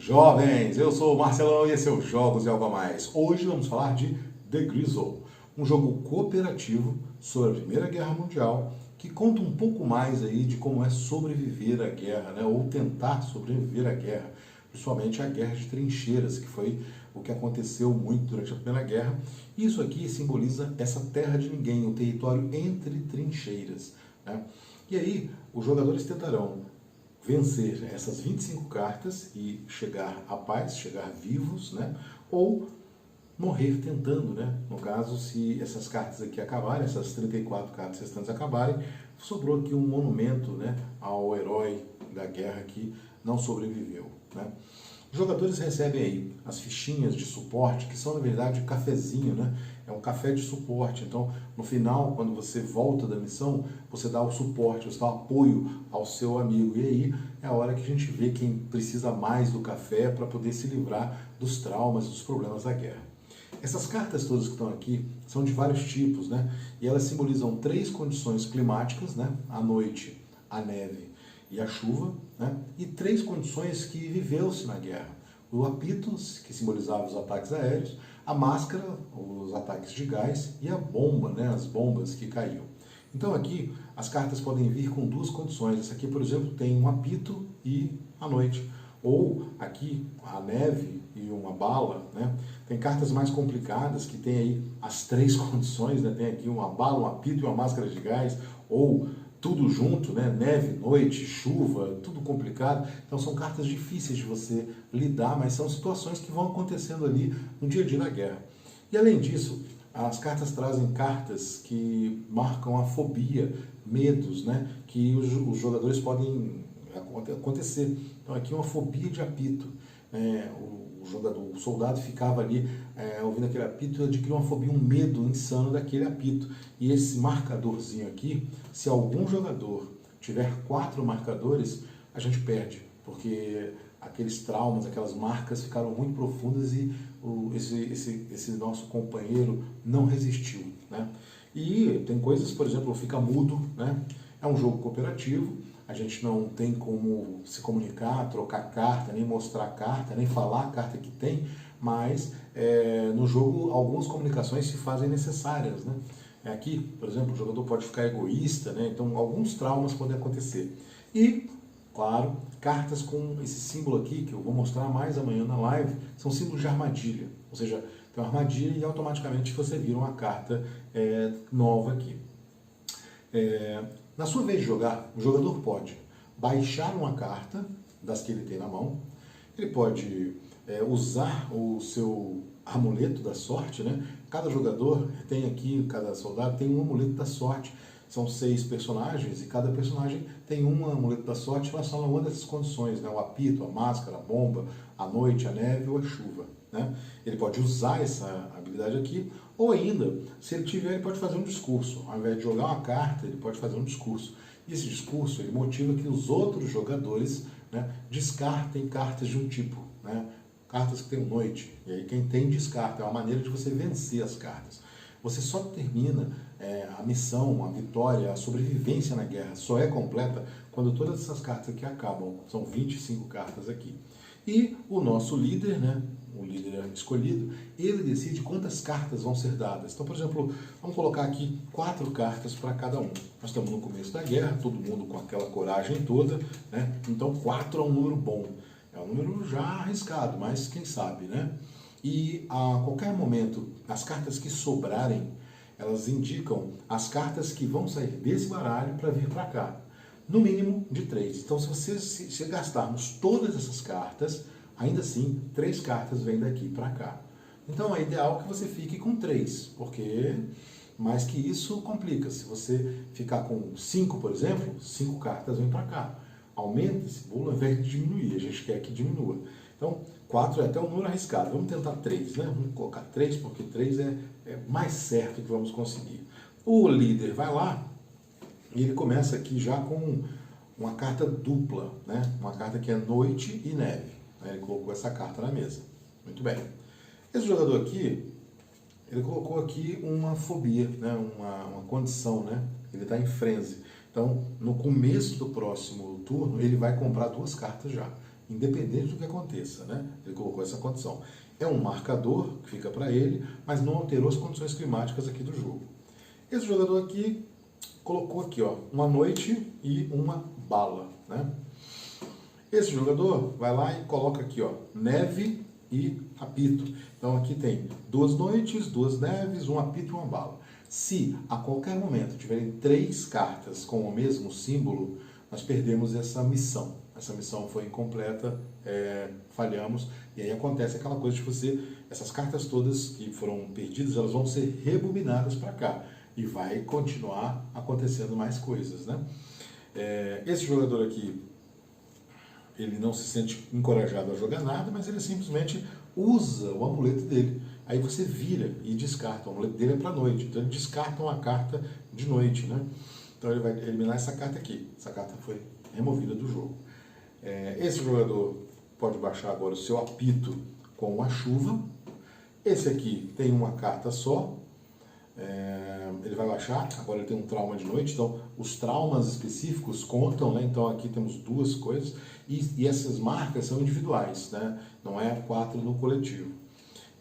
Jovens, eu sou o Marcelão e esse é o Jogos e Algo a Mais. Hoje vamos falar de The Grizzle, um jogo cooperativo sobre a Primeira Guerra Mundial que conta um pouco mais aí de como é sobreviver à guerra, né? Ou tentar sobreviver à guerra, principalmente a guerra de trincheiras, que foi o que aconteceu muito durante a Primeira Guerra. Isso aqui simboliza essa terra de ninguém, o território entre trincheiras, né? E aí os jogadores tentarão vencer essas 25 cartas e chegar à paz, chegar vivos, né? Ou morrer tentando, né? No caso, se essas cartas aqui acabarem, essas 34 cartas restantes acabarem, sobrou aqui um monumento, né, ao herói da guerra que não sobreviveu, né? Os jogadores recebem aí as fichinhas de suporte, que são na verdade cafezinho, né? É um café de suporte. Então, no final, quando você volta da missão, você dá o suporte, você dá o apoio ao seu amigo. E aí é a hora que a gente vê quem precisa mais do café para poder se livrar dos traumas e dos problemas da guerra. Essas cartas todas que estão aqui são de vários tipos, né? E elas simbolizam 3 condições climáticas, né? A noite, a neve e a chuva, né? E 3 condições que viveu-se na guerra. O apito, que simbolizava os ataques aéreos, a máscara, os ataques de gás, e a bomba, né? As bombas que caíam. Então aqui as cartas podem vir com 2 condições. Essa aqui, por exemplo, tem um apito e a noite. Ou aqui a neve e uma bala, né? Tem cartas mais complicadas que tem aí as 3 condições, né? Tem aqui uma bala, um apito e uma máscara de gás, ou tudo junto, né? Neve, noite, chuva, tudo complicado. Então são cartas difíceis de você lidar, mas são situações que vão acontecendo ali no dia a dia da guerra. E além disso, as cartas trazem cartas que marcam a fobia, medos, né? Que os jogadores podem acontecer. Então aqui uma fobia de apito. O soldado ficava ali ouvindo aquele apito e adquiriu uma fobia, um medo insano daquele apito. E esse marcadorzinho aqui, se algum jogador tiver 4 marcadores, a gente perde, porque aqueles traumas, aquelas marcas ficaram muito profundas e esse nosso companheiro não resistiu, né? E tem coisas, por exemplo, fica mudo, né? É um jogo cooperativo, a gente não tem como se comunicar, trocar carta, nem mostrar carta, nem falar a carta que tem, mas no jogo algumas comunicações se fazem necessárias, né? Aqui, por exemplo, o jogador pode ficar egoísta, né? Então alguns traumas podem acontecer. E, claro, cartas com esse símbolo aqui, que eu vou mostrar mais amanhã na live, são símbolos de armadilha, ou seja, tem uma armadilha e automaticamente você vira uma carta nova aqui. Na sua vez de jogar, o jogador pode baixar uma carta das que ele tem na mão, ele pode usar o seu amuleto da sorte, né? Cada jogador tem aqui, cada soldado tem um amuleto da sorte. São 6 personagens e cada personagem tem um amuleto da sorte relacionado a uma dessas condições, né? O apito, a máscara, a bomba, a noite, a neve ou a chuva, né? Ele pode usar essa habilidade aqui, ou ainda, se ele tiver, ele pode fazer um discurso. Ao invés de jogar uma carta, ele pode fazer um discurso. E esse discurso ele motiva que os outros jogadores, né, descartem cartas de um tipo, né? Cartas que tem noite. E aí quem tem descarta, é uma maneira de você vencer as cartas. Você só termina a missão, a vitória, a sobrevivência na guerra só é completa quando todas essas cartas aqui acabam. São 25 cartas aqui. E o nosso líder, né, o líder escolhido, ele decide quantas cartas vão ser dadas. Então, por exemplo, vamos colocar aqui 4 cartas para cada um. Nós estamos no começo da guerra, todo mundo com aquela coragem toda, né? Então 4 é um número bom. É um número já arriscado, mas quem sabe, né? E a qualquer momento, as cartas que sobrarem, elas indicam as cartas que vão sair desse baralho para vir para cá. No mínimo de 3. Então, se gastarmos todas essas cartas, ainda assim, 3 cartas vêm daqui para cá. Então, é ideal que você fique com 3, porque mais que isso complica. Se você ficar com 5, por exemplo, 5 cartas vêm para cá. Aumenta esse bolo ao invés de diminuir, a gente quer que diminua. Então, 4 é até um número arriscado. Vamos tentar 3, né? Vamos colocar 3, porque 3 é mais certo que vamos conseguir. O líder vai lá e ele começa aqui já com uma carta dupla, né? Uma carta que é noite e neve. Ele colocou essa carta na mesa. Muito bem. Esse jogador aqui, ele colocou aqui uma fobia, né? Uma condição, né? Ele está em frenesi. Então, no começo do próximo turno, ele vai comprar 2 cartas já. independente do que aconteça, né? Ele colocou essa condição. É um marcador que fica para ele, mas não alterou as condições climáticas aqui do jogo. Esse jogador aqui colocou aqui, ó, uma noite e uma bala, né? Esse jogador vai lá e coloca aqui, ó, neve e apito. Então aqui tem 2 noites, 2 neves, um apito e uma bala. Se a qualquer momento tiverem 3 cartas com o mesmo símbolo, nós perdemos essa missão. Essa missão foi incompleta, falhamos, e aí acontece aquela coisa de você, essas cartas todas que foram perdidas, elas vão ser rebobinadas para cá, e vai continuar acontecendo mais coisas, né? Esse jogador aqui, ele não se sente encorajado a jogar nada, mas ele simplesmente usa o amuleto dele. Aí você vira e descarta. O amuleto dele é para noite, então ele descarta uma carta de noite, né? Então ele vai eliminar essa carta aqui. Essa carta foi removida do jogo. Esse jogador pode baixar agora o seu apito com a chuva. Esse aqui tem uma carta só. Ele vai baixar, agora ele tem um trauma de noite, então os traumas específicos contam, né? Então aqui temos 2 coisas, e essas marcas são individuais, né? Não é 4 no coletivo.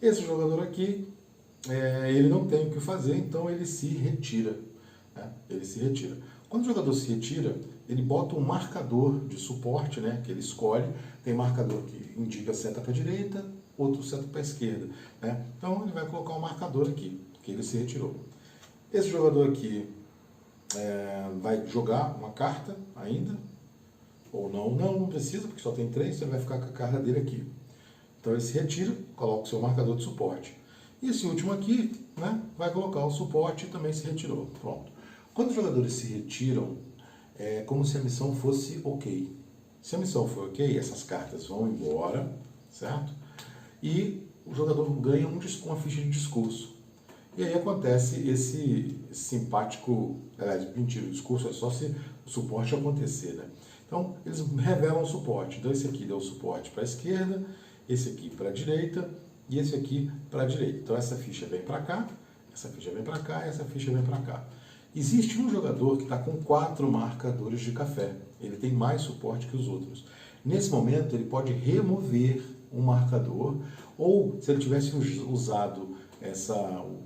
Esse jogador aqui, ele não tem o que fazer, então ele se retira, né? Ele se retira. Quando o jogador se retira, ele bota um marcador de suporte, né? Que ele escolhe, tem marcador que indica seta para a direita, outro seta para a esquerda, né? Então ele vai colocar um marcador aqui, que ele se retirou. Esse jogador aqui vai jogar uma carta ainda, ou não precisa, porque só tem 3, então ele vai ficar com a carta dele aqui. Então ele se retira, coloca o seu marcador de suporte. E esse último aqui, né, vai colocar o suporte e também se retirou. Pronto. Quando os jogadores se retiram, é como se a missão fosse ok. Se a missão for ok, essas cartas vão embora, certo? E o jogador ganha uma ficha de discurso. E aí acontece esse simpático, mentira, o discurso é só se o suporte acontecer, né? Então, eles revelam o suporte. Então, esse aqui deu suporte para a esquerda, esse aqui para a direita e esse aqui para a direita. Então, essa ficha vem para cá, essa ficha vem para cá e essa ficha vem para cá. Existe um jogador que está com 4 marcadores de café. Ele tem mais suporte que os outros. Nesse momento, ele pode remover um marcador, ou se ele tivesse usado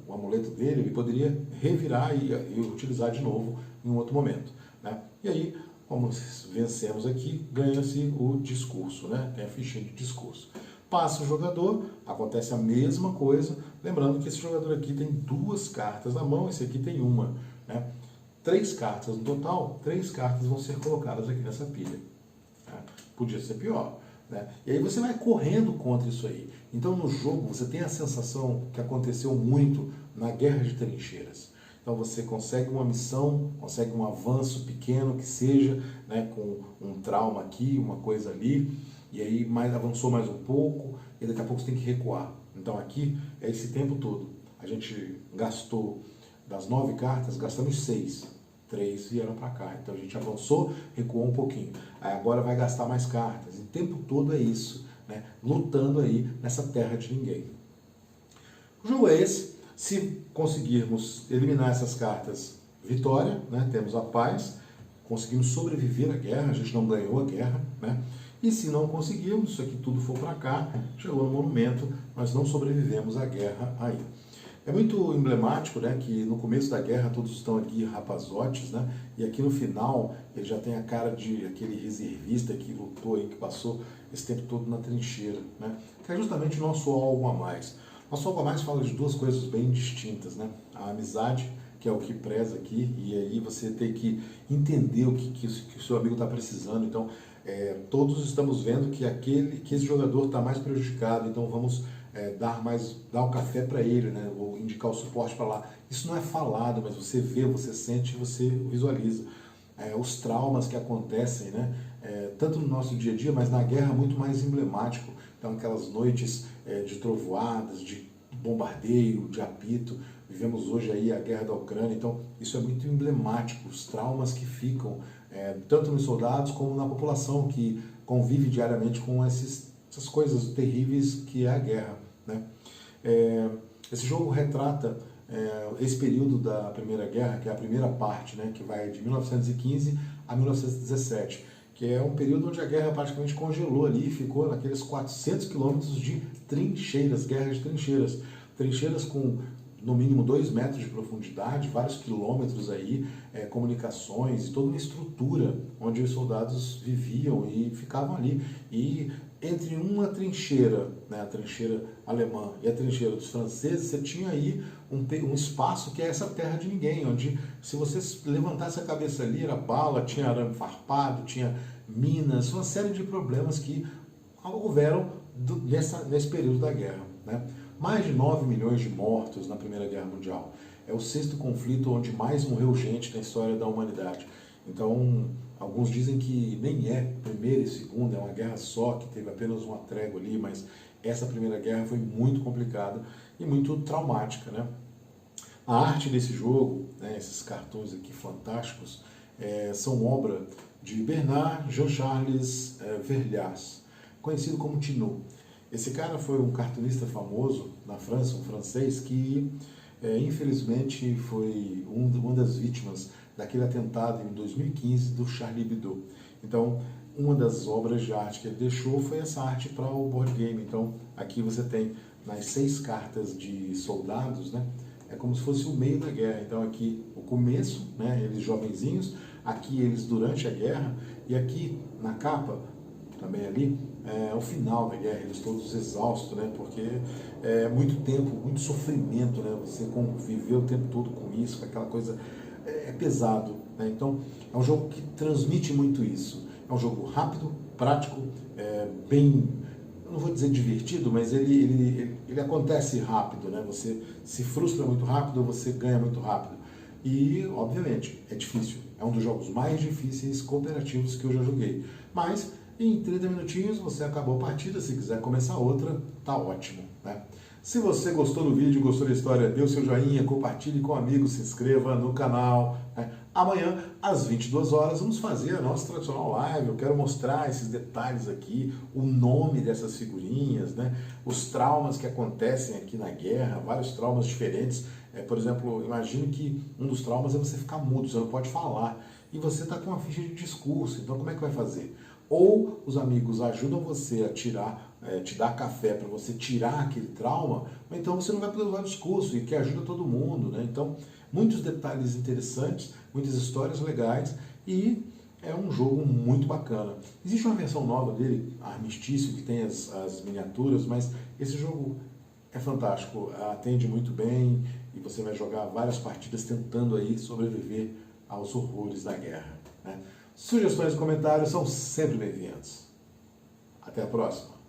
o amuleto dele, ele poderia revirar e utilizar de novo em um outro momento, né? E aí, como vencemos aqui, ganha-se o discurso, né? Tem a fichinha de discurso. Passa o jogador, acontece a mesma coisa, lembrando que esse jogador aqui tem 2 cartas na mão, esse aqui tem uma, né? 3 cartas no total, 3 cartas vão ser colocadas aqui nessa pilha, né? Podia ser pior, né? E aí você vai correndo contra isso aí. Então no jogo você tem a sensação que aconteceu muito na Guerra de Trincheiras. Então você consegue uma missão, consegue um avanço pequeno que seja, né, com um trauma aqui, uma coisa ali, e aí avançou mais um pouco, e daqui a pouco você tem que recuar. Então aqui é esse tempo todo. A gente gastou das 9 cartas, gastamos 6. 3 vieram para cá. Então a gente avançou, recuou um pouquinho. Aí agora vai gastar mais cartas. E o tempo todo é isso, né? Lutando aí nessa terra de ninguém. O jogo é esse. Se conseguirmos eliminar essas cartas, vitória, né? Temos a paz, conseguimos sobreviver à guerra, a gente não ganhou a guerra, né? E se não conseguirmos, isso aqui tudo for para cá, chegou no monumento, nós não sobrevivemos à guerra aí. É muito emblemático, né, que no começo da guerra todos estão aqui rapazotes, né, e aqui no final ele já tem a cara de aquele reservista que lutou aí, que passou esse tempo todo na trincheira, né, que é justamente o nosso algo a mais. Nosso algo a mais fala de 2 coisas bem distintas, né, a amizade, que é o que preza aqui, e aí você tem que entender o que o seu amigo está precisando. Então, todos estamos vendo que esse jogador está mais prejudicado, então vamos dar o café para ele, né? Ou indicar o suporte para lá. Isso não é falado, mas você vê, você sente, você visualiza. Os traumas que acontecem, né? Tanto no nosso dia a dia, mas na guerra muito mais emblemático. Então aquelas noites de trovoadas, de bombardeio, de apito. Vivemos hoje aí a guerra da Ucrânia, então isso é muito emblemático, os traumas que ficam, tanto nos soldados como na população que convive diariamente com essas coisas terríveis que é a guerra, né? Esse jogo retrata esse período da Primeira Guerra, que é a primeira parte, né, que vai de 1915 a 1917, que é um período onde a guerra praticamente congelou ali, ficou naqueles 400 quilômetros de trincheiras, guerra de trincheiras. Trincheiras com no mínimo 2 metros de profundidade, vários quilômetros aí, comunicações e toda uma estrutura onde os soldados viviam e ficavam ali. E entre uma trincheira, né, a trincheira alemã e a trincheira dos franceses, você tinha aí um espaço que é essa terra de ninguém, onde se você levantasse a cabeça ali, era bala, tinha arame farpado, tinha minas, uma série de problemas que houveram nesse período da guerra, né? Mais de 9 milhões de mortos na Primeira Guerra Mundial. É o 6º conflito onde mais morreu gente na história da humanidade. Então, alguns dizem que nem é primeira e segunda, é uma guerra só, que teve apenas uma trégua ali, mas essa Primeira Guerra foi muito complicada e muito traumática, né? A arte desse jogo, né, esses cartões aqui fantásticos, são obra de Bernard Jean-Charles Verlias, conhecido como Tinot. Esse cara foi um cartunista famoso na França, um francês, que infelizmente foi uma das vítimas daquele atentado em 2015 do Charlie Hebdo. Então, uma das obras de arte que ele deixou foi essa arte para o board game. Então, aqui você tem nas 6 cartas de soldados, né? É como se fosse o meio da guerra. Então, aqui o começo, né? Eles jovenzinhos, aqui eles durante a guerra, e aqui na capa, também ali, o final da guerra, eles todos exaustos, né? Porque é muito tempo, muito sofrimento, né? Você conviver o tempo todo com isso, com aquela coisa, é pesado, né? Então, é um jogo que transmite muito isso. É um jogo rápido, prático, bem, eu não vou dizer divertido, mas ele acontece rápido, né? Você se frustra muito rápido, você ganha muito rápido. E, obviamente, é difícil. É um dos jogos mais difíceis cooperativos que eu já joguei. Mas em 30 minutinhos você acabou a partida, se quiser começar outra, tá ótimo, né? Se você gostou do vídeo, gostou da história, dê o seu joinha, compartilhe com amigos, se inscreva no canal, né? Amanhã, às 22 horas, vamos fazer a nossa tradicional live. Eu quero mostrar esses detalhes aqui, o nome dessas figurinhas, né? Os traumas que acontecem aqui na guerra, vários traumas diferentes. Por exemplo, imagine que um dos traumas é você ficar mudo, você não pode falar, e você está com uma ficha de discurso, então como é que vai fazer? Ou os amigos ajudam você a tirar, te dar café para você tirar aquele trauma, ou então você não vai poder usar o discurso, e que ajuda todo mundo, né? Então, muitos detalhes interessantes, muitas histórias legais, e é um jogo muito bacana. Existe uma versão nova dele, Armistício, que tem as miniaturas, mas esse jogo é fantástico, atende muito bem, e você vai jogar várias partidas tentando aí sobreviver aos horrores da guerra, né? Sugestões e comentários são sempre bem-vindos. Até a próxima!